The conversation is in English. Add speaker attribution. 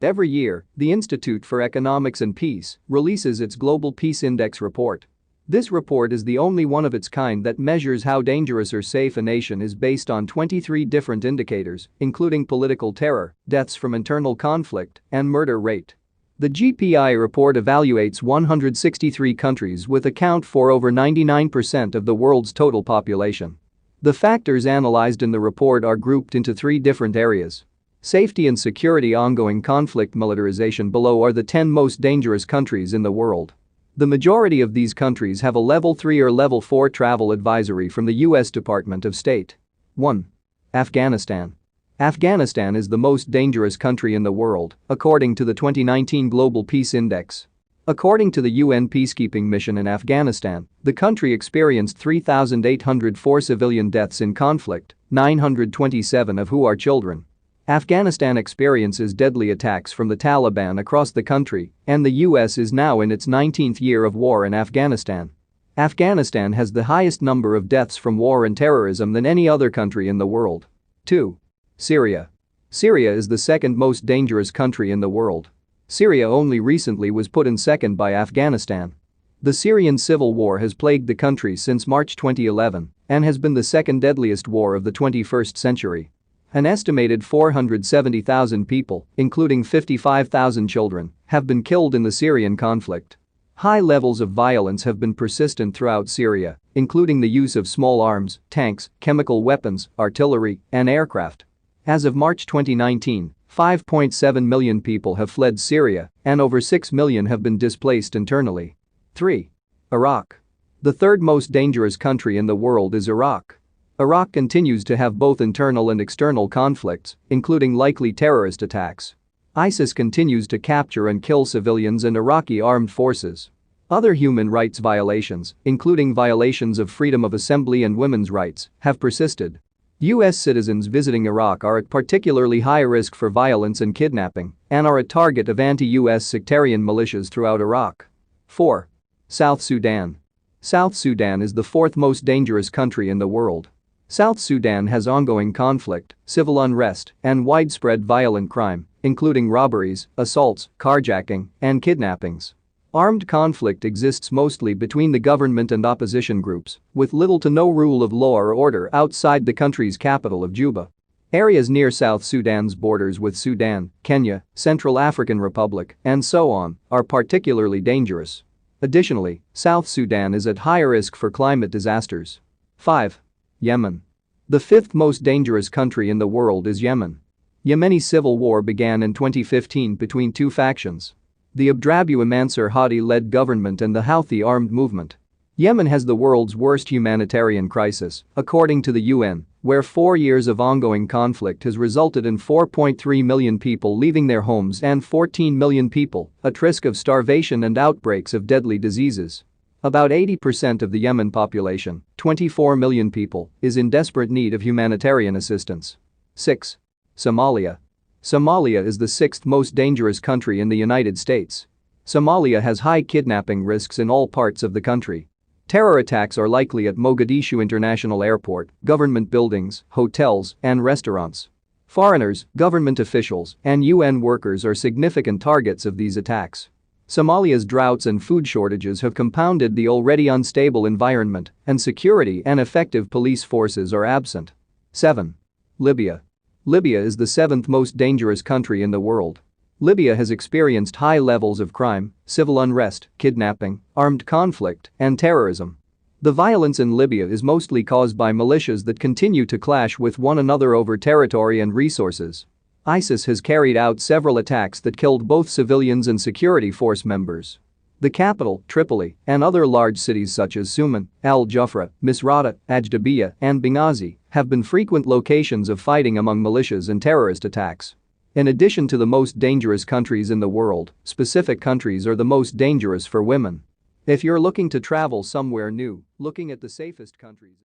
Speaker 1: Every year, the Institute for Economics and Peace releases its Global Peace Index report. This report is the only one of its kind that measures how dangerous or safe a nation is based on 23 different indicators, including political terror, deaths from internal conflict, and murder rate. The GPI report evaluates 163 countries with account for over 99% of the world's total population. The factors analyzed in the report are grouped into 3 different areas. Safety and security, ongoing conflict, militarization. Below are the 10 most dangerous countries in the world. The majority of these countries have a Level 3 or Level 4 travel advisory from the U.S. Department of State. 1. Afghanistan. Afghanistan is the most dangerous country in the world, according to the 2019 Global Peace Index. According to the UN peacekeeping mission in Afghanistan, the country experienced 3,804 civilian deaths in conflict, 927 of who are children. Afghanistan experiences deadly attacks from the Taliban across the country, and the US is now in its 19th year of war in Afghanistan. Afghanistan has the highest number of deaths from war and terrorism than any other country in the world. 2. Syria. Syria is the second most dangerous country in the world. Syria only recently was put in second by Afghanistan. The Syrian civil war has plagued the country since March 2011 and has been the second deadliest war of the 21st century. An estimated 470,000 people, including 55,000 children, have been killed in the Syrian conflict. High levels of violence have been persistent throughout Syria, including the use of small arms, tanks, chemical weapons, artillery, and aircraft. As of March 2019, 5.7 million people have fled Syria, and over 6 million have been displaced internally. 3. Iraq. The third most dangerous country in the world is Iraq. Iraq continues to have both internal and external conflicts, including likely terrorist attacks. ISIS continues to capture and kill civilians and Iraqi armed forces. Other human rights violations, including violations of freedom of assembly and women's rights, have persisted. U.S. citizens visiting Iraq are at particularly high risk for violence and kidnapping and are a target of anti-U.S. sectarian militias throughout Iraq. 4. South Sudan. South Sudan is the fourth most dangerous country in the world. South Sudan has ongoing conflict, civil unrest, and widespread violent crime, including robberies, assaults, carjacking, and kidnappings. Armed conflict exists mostly between the government and opposition groups, with little to no rule of law or order outside the country's capital of Juba. Areas near South Sudan's borders with Sudan, Kenya, Central African Republic, and so on, are particularly dangerous. Additionally, South Sudan is at high risk for climate disasters. 5. Yemen. The fifth most dangerous country in the world is Yemen. Yemeni civil war began in 2015 between 2 factions: the Abdrabbu Mansur Hadi-led government and the Houthi armed movement. Yemen has the world's worst humanitarian crisis, according to the UN, where 4 years of ongoing conflict has resulted in 4.3 million people leaving their homes and 14 million people at risk of starvation and outbreaks of deadly diseases. About 80% of the Yemen population, 24 million people, is in desperate need of humanitarian assistance. 6. Somalia. Somalia is the 6th most dangerous country in the United States. Somalia has high kidnapping risks in all parts of the country. Terror attacks are likely at Mogadishu International Airport, government buildings, hotels, and restaurants. Foreigners, government officials, and UN workers are significant targets of these attacks. Somalia's droughts and food shortages have compounded the already unstable environment, and security and effective police forces are absent. 7. Libya. Libya is the 7th most dangerous country in the world. Libya has experienced high levels of crime, civil unrest, kidnapping, armed conflict, and terrorism. The violence in Libya is mostly caused by militias that continue to clash with one another over territory and resources. ISIS has carried out several attacks that killed both civilians and security force members. The capital, Tripoli, and other large cities such as Suman, Al Jufra, Misrata, Ajdabiya, and Benghazi have been frequent locations of fighting among militias and terrorist attacks. In addition to the most dangerous countries in the world, specific countries are the most dangerous for women. If you're looking to travel somewhere new, looking at the safest countries